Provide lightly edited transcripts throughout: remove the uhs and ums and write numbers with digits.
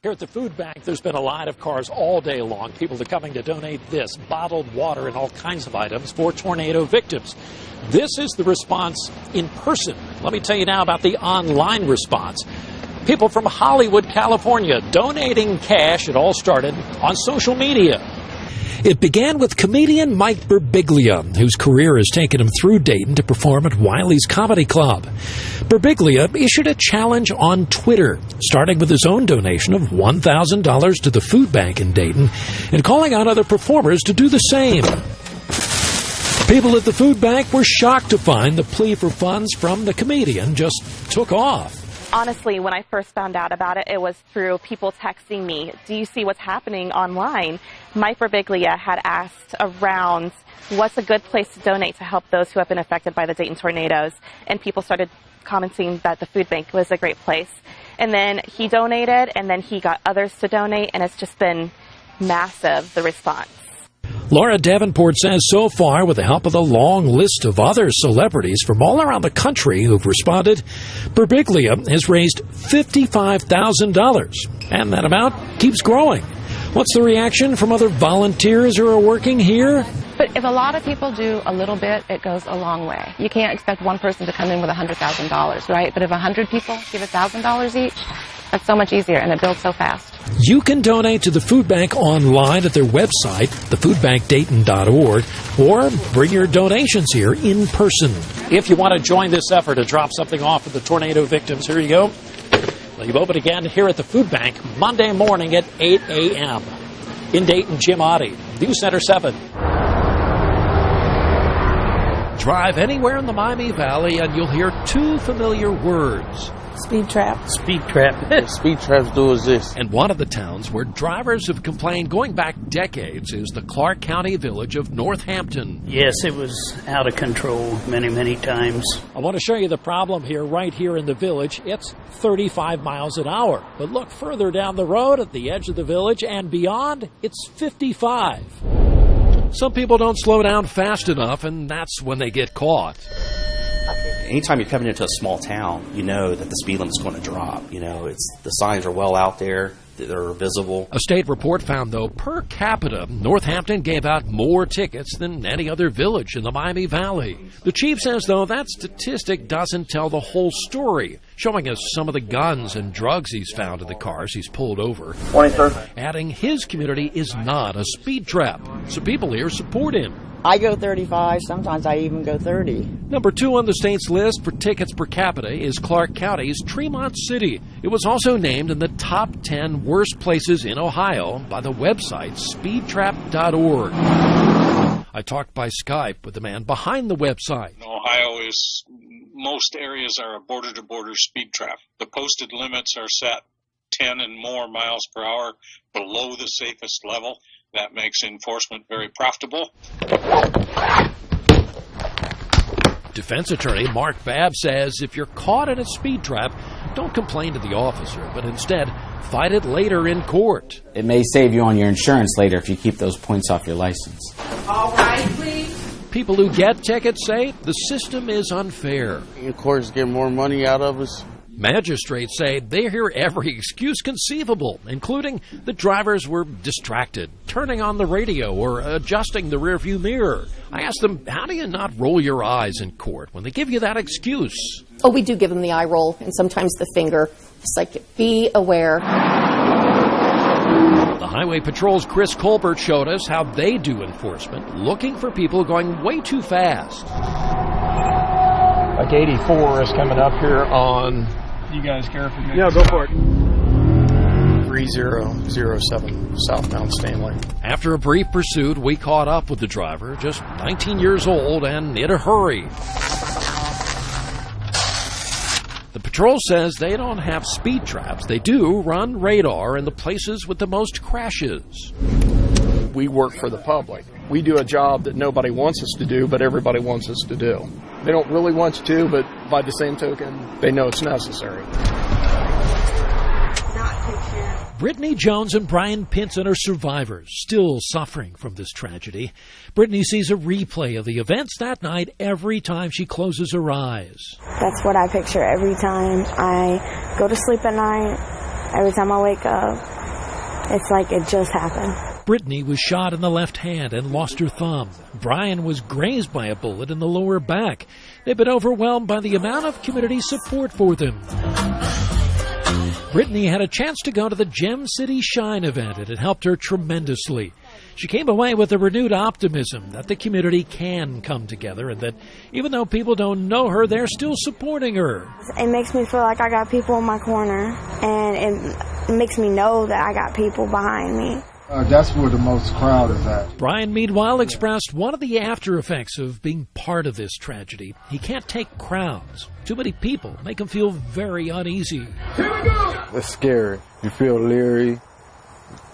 Here at the food bank, there's been a line of cars all day long. People are coming to donate this, bottled water and all kinds of items for tornado victims. This is the response in person. Let me tell you now about the online response. People from Hollywood, California, donating cash. It all started on social media. It began with comedian Mike Birbiglia, whose career has taken him through Dayton to perform at Wiley's Comedy Club. Birbiglia issued a challenge on Twitter, starting with his own donation of $1,000 to the food bank in Dayton and calling on other performers to do the same. People at the food bank were shocked to find the plea for funds from the comedian just took off. Honestly, when I first found out about it, it was through people texting me, do you see what's happening online? Mike Birbiglia had asked around, what's a good place to donate to help those who have been affected by the Dayton tornadoes? And people started commenting that the food bank was a great place. And then he donated, and then he got others to donate, and it's just been massive, the response. Laura Davenport says so far, with the help of a long list of other celebrities from all around the country who've responded, Birbiglia has raised $55,000, and that amount keeps growing. What's the reaction from other volunteers who are working here? But if a lot of people do a little bit, it goes a long way. You can't expect one person to come in with $100,000, right? But if 100 people give $1,000 each, that's so much easier, and it builds so fast. You can donate to the food bank online at their website, thefoodbankdayton.org, or bring your donations here in person. If you want to join this effort to drop something off for the tornado victims, here you go. Leave open again here at the food bank Monday morning at 8 a.m. In Dayton, Jim Otte, News Center 7. Drive anywhere in the Miami Valley and you'll hear two familiar words. Speed trap. Speed trap. Speed traps do exist. And one of the towns where drivers have complained going back decades is the Clark County village of Northampton. Yes, it was out of control many times. I want to show you the problem here, right here in the village. It's 35 miles an hour. But look further down the road at the edge of the village and beyond, it's 55. Some people don't slow down fast enough, and that's when they get caught. Anytime you're coming into a small town, you know that the speed limit's going to drop. You know, the signs are well out there. They're visible. A state report found, though, per capita, Northampton gave out more tickets than any other village in the Miami Valley. The chief says, though, that statistic doesn't tell the whole story, showing us some of the guns and drugs he's found in the cars he's pulled over. Morning, sir. Adding his community is not a speed trap, so people here support him. I go 35, sometimes I even go 30. Number 2 on the state's list for tickets per capita is Clark County's Tremont City. It was also named in the top 10 worst places in Ohio by the website speedtrap.org. I talked by Skype with the man behind the website. Ohio is, most areas are a border-to-border speed trap. The posted limits are set 10 and more miles per hour below the safest level. That makes enforcement very profitable. Defense attorney Mark Babb says if you're caught in a speed trap, don't complain to the officer, but instead fight it later in court. It may save you on your insurance later if you keep those points off your license. All right, please. People who get tickets say the system is unfair. Of course, get more money out of us. Magistrates say they hear every excuse conceivable, including the drivers were distracted, turning on the radio, or adjusting the rearview mirror. I asked them, how do you not roll your eyes in court when they give you that excuse? Oh, we do give them the eye roll and sometimes the finger. It's like, be aware. The Highway Patrol's Chris Colbert showed us how they do enforcement, looking for people going way too fast. Like 84 is coming up here on... You guys care if you... Yeah, go for it. 3007 southbound Stanley. After a brief pursuit, we caught up with the driver, just 19 years old and in a hurry. The patrol says they don't have speed traps. They do run radar in the places with the most crashes. We work for the public. We do a job that nobody wants us to do, but everybody wants us to do. They don't really want you to, but by the same token, they know it's necessary. Brittany Jones and Brian Pinson are survivors, still suffering from this tragedy. Brittany sees a replay of the events that night every time she closes her eyes. That's what I picture every time I go to sleep at night, every time I wake up. It's like it just happened. Brittany was shot in the left hand and lost her thumb. Brian was grazed by a bullet in the lower back. They've been overwhelmed by the amount of community support for them. Brittany had a chance to go to the Gem City Shine event, and it helped her tremendously. She came away with a renewed optimism that the community can come together and that even though people don't know her, they're still supporting her. It makes me feel like I got people in my corner, and it makes me know that I got people behind me. That's where the most crowd is at. Brian, meanwhile, expressed one of the after effects of being part of this tragedy. He can't take crowds. Too many people make him feel very uneasy. Here we go! It's scary. You feel leery.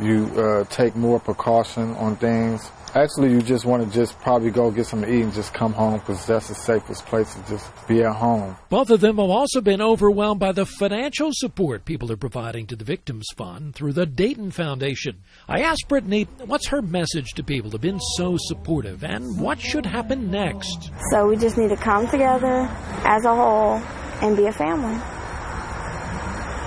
You take more precaution on things. Actually, you just want to probably go get something to eat and just come home because that's the safest place to just be at home. Both of them have also been overwhelmed by the financial support people are providing to the Victims Fund through the Dayton Foundation. I asked Brittany what's her message to people who've been so supportive and what should happen next. So we just need to come together as a whole and be a family.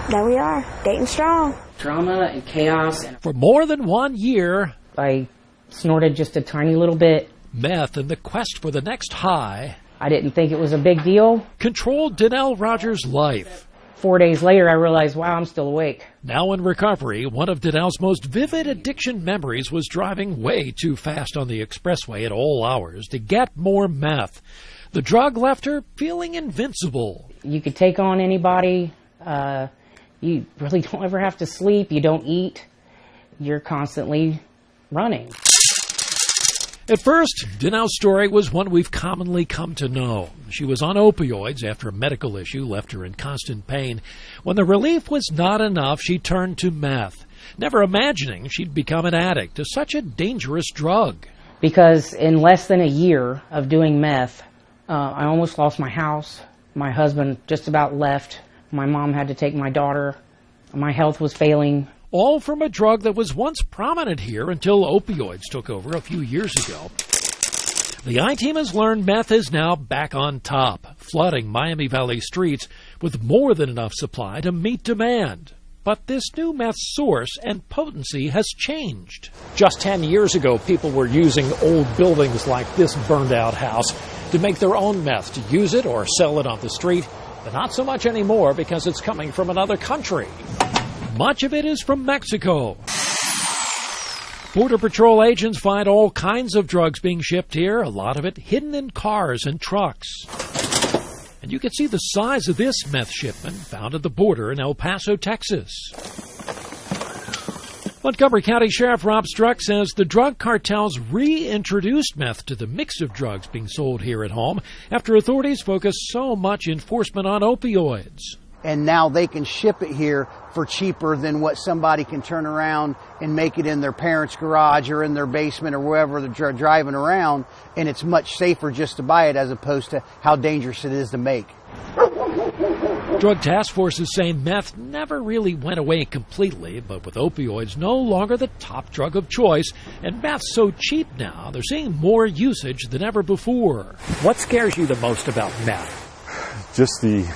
There we are, Dayton strong. Drama and chaos. For more than 1 year, I snorted just a tiny little bit. Meth and the quest for the next high. I didn't think it was a big deal. Controlled Danelle Rogers' life. 4 days later, I realized, wow, I'm still awake. Now in recovery, one of Danelle's most vivid addiction memories was driving way too fast on the expressway at all hours to get more meth. The drug left her feeling invincible. You could take on anybody. You really don't ever have to sleep. You don't eat. You're constantly running. At first, Danelle's story was one we've commonly come to know. She was on opioids after a medical issue left her in constant pain. When the relief was not enough, she turned to meth, never imagining she'd become an addict to such a dangerous drug. Because in less than a year of doing meth, I almost lost my house. My husband just about left. My mom had to take my daughter. My health was failing. All from a drug that was once prominent here until opioids took over a few years ago. The I-Team has learned meth is now back on top, flooding Miami Valley streets with more than enough supply to meet demand. But this new meth source and potency has changed. Just 10 years ago, people were using old buildings like this burned-out house to make their own meth, to use it or sell it on the street. But not so much anymore because it's coming from another country. Much of it is from Mexico. Border Patrol agents find all kinds of drugs being shipped here, a lot of it hidden in cars and trucks. And you can see the size of this meth shipment found at the border in El Paso, Texas. Montgomery County Sheriff Rob Struck says the drug cartels reintroduced meth to the mix of drugs being sold here at home after authorities focused so much enforcement on opioids. And now they can ship it here for cheaper than what somebody can turn around and make it in their parents' garage or in their basement or wherever they're driving around, and it's much safer just to buy it as opposed to how dangerous it is to make. Drug task forces say meth never really went away completely, but with opioids no longer the top drug of choice, and meth's so cheap now, they're seeing more usage than ever before. What scares you the most about meth? Just the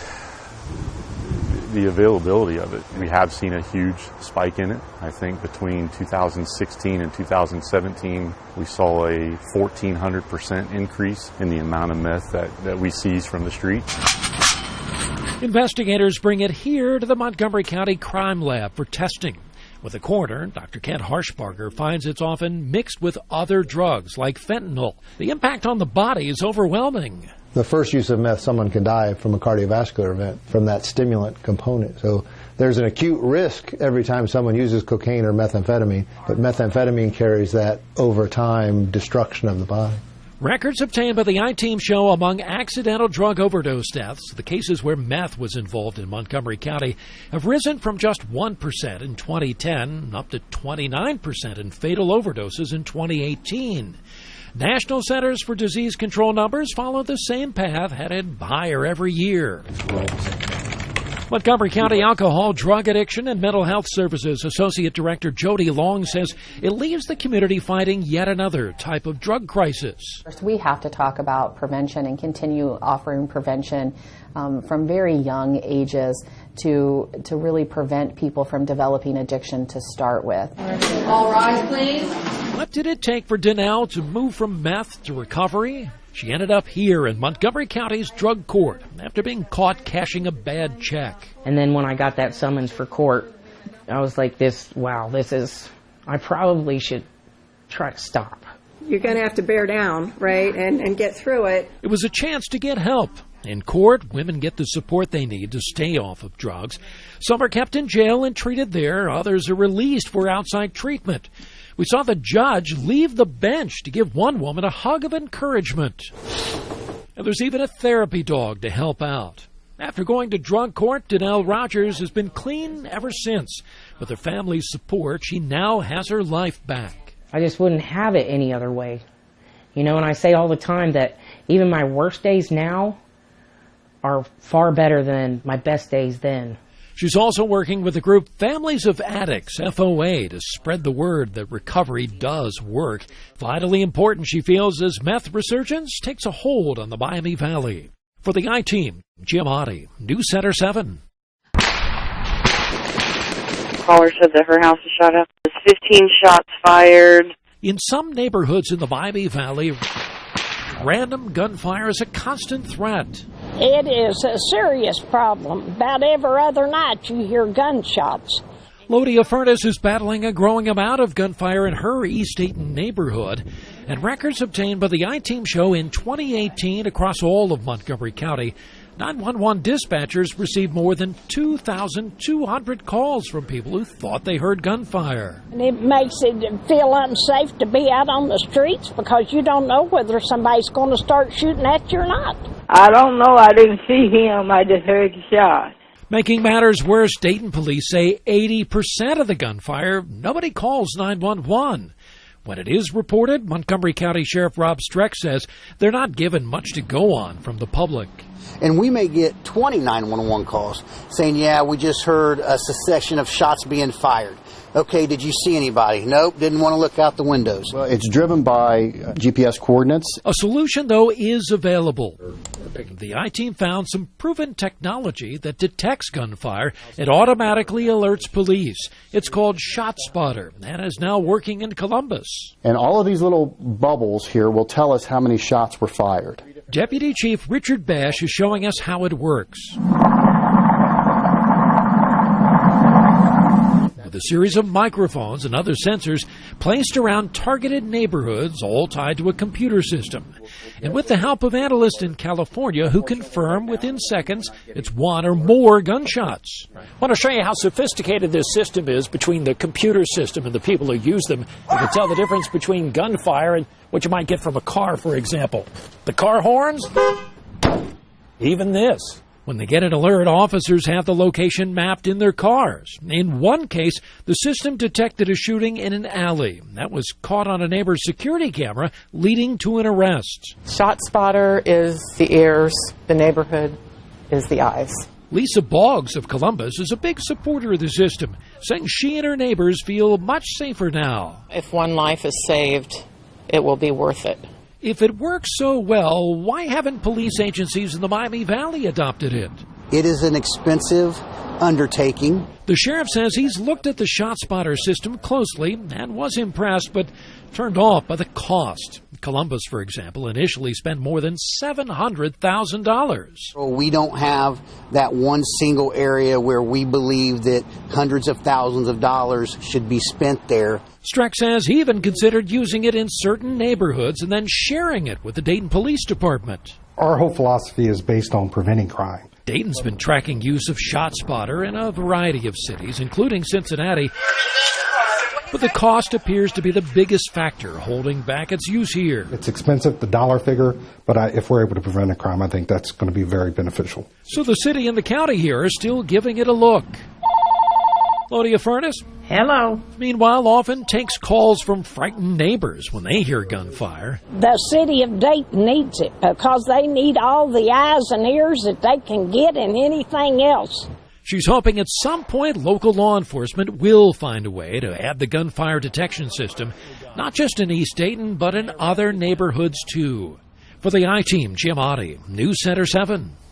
availability of it. We have seen a huge spike in it. I think between 2016 and 2017, we saw a 1,400% increase in the amount of meth that we seize from the street. Investigators bring it here to the Montgomery County Crime Lab for testing. With the coroner, Dr. Kent Harshbarger finds it's often mixed with other drugs like fentanyl. The impact on the body is overwhelming. The first use of meth, someone can die from a cardiovascular event from that stimulant component. So there's an acute risk every time someone uses cocaine or methamphetamine, but methamphetamine carries that over time destruction of the body. Records obtained by the I-Team show among accidental drug overdose deaths, the cases where meth was involved in Montgomery County have risen from just 1% in 2010 up to 29% in fatal overdoses in 2018. National Centers for Disease Control numbers follow the same path, headed higher every year. Montgomery County Alcohol, Drug Addiction, and Mental Health Services Associate Director Jody Long says it leaves the community fighting yet another type of drug crisis. First, we have to talk about prevention and continue offering prevention from very young ages to really prevent people from developing addiction to start with. All rise, please. What did it take for Danelle to move from meth to recovery? She ended up here in Montgomery County's drug court after being caught cashing a bad check. And then when I got that summons for court, I was like, I probably should try to stop. You're going to have to bear down, right, and get through it. It was a chance to get help. In court, women get the support they need to stay off of drugs. Some are kept in jail and treated there. Others are released for outside treatment. We saw the judge leave the bench to give one woman a hug of encouragement. And there's even a therapy dog to help out. After going to drug court, Danelle Rogers has been clean ever since. With her family's support, she now has her life back. I just wouldn't have it any other way. You know, and I say all the time that even my worst days now are far better than my best days then. She's also working with the group Families of Addicts, FOA, to spread the word that recovery does work. Vitally important, she feels, as meth resurgence takes a hold on the Miami Valley. For the I-Team, Jim Otte, News Center 7. Caller said that her house was shot up. There's 15 shots fired. In some neighborhoods in the Miami Valley, random gunfire is a constant threat. It is a serious problem. About every other night you hear gunshots. Lodia Furness is battling a growing amount of gunfire in her East Dayton neighborhood. And records obtained by the I-Team show in 2018 across all of Montgomery County, 911 dispatchers received more than 2,200 calls from people who thought they heard gunfire. And it makes it feel unsafe to be out on the streets because you don't know whether somebody's going to start shooting at you or not. I don't know. I didn't see him. I just heard the shot. Making matters worse, Dayton police say 80% of the gunfire, nobody calls 911. When it is reported, Montgomery County Sheriff Rob Streck says they're not given much to go on from the public. And we may get 20 911 calls saying, yeah, we just heard a succession of shots being fired. Okay, did you see anybody? Nope, didn't want to look out the windows. Well, it's driven by GPS coordinates. A solution, though, is available. The I-Team found some proven technology that detects gunfire and automatically alerts police. It's called ShotSpotter and is now working in Columbus. And all of these little bubbles here will tell us how many shots were fired. Deputy Chief Richard Bash is showing us how it works. With a series of microphones and other sensors placed around targeted neighborhoods, all tied to a computer system. And with the help of analysts in California who confirm within seconds it's one or more gunshots. I want to show you how sophisticated this system is between the computer system and the people who use them. You can tell the difference between gunfire and what you might get from a car, for example. The car horns, even this. When they get an alert, officers have the location mapped in their cars. In one case, the system detected a shooting in an alley. That was caught on a neighbor's security camera, leading to an arrest. ShotSpotter is the ears, the neighborhood is the eyes. Lisa Boggs of Columbus is a big supporter of the system, saying she and her neighbors feel much safer now. If one life is saved, it will be worth it. If it works so well, why haven't police agencies in the Miami Valley adopted it? It is an expensive undertaking. The sheriff says he's looked at the ShotSpotter system closely and was impressed, but turned off by the cost. Columbus, for example, initially spent more than $700,000. We don't have that one single area where we believe that hundreds of thousands of dollars should be spent there. Streck says he even considered using it in certain neighborhoods and then sharing it with the Dayton Police Department. Our whole philosophy is based on preventing crime. Dayton's been tracking use of ShotSpotter in a variety of cities, including Cincinnati. But the cost appears to be the biggest factor holding back its use here. It's expensive, the dollar figure, but if we're able to prevent a crime, I think that's going to be very beneficial. So the city and the county here are still giving it a look. Lodia Furness. Hello. Meanwhile, often takes calls from frightened neighbors when they hear gunfire. The city of Dayton needs it because they need all the eyes and ears that they can get and anything else. She's hoping at some point local law enforcement will find a way to add the gunfire detection system, not just in East Dayton, but in other neighborhoods too. For the I-Team, Jim Otte, News Center 7.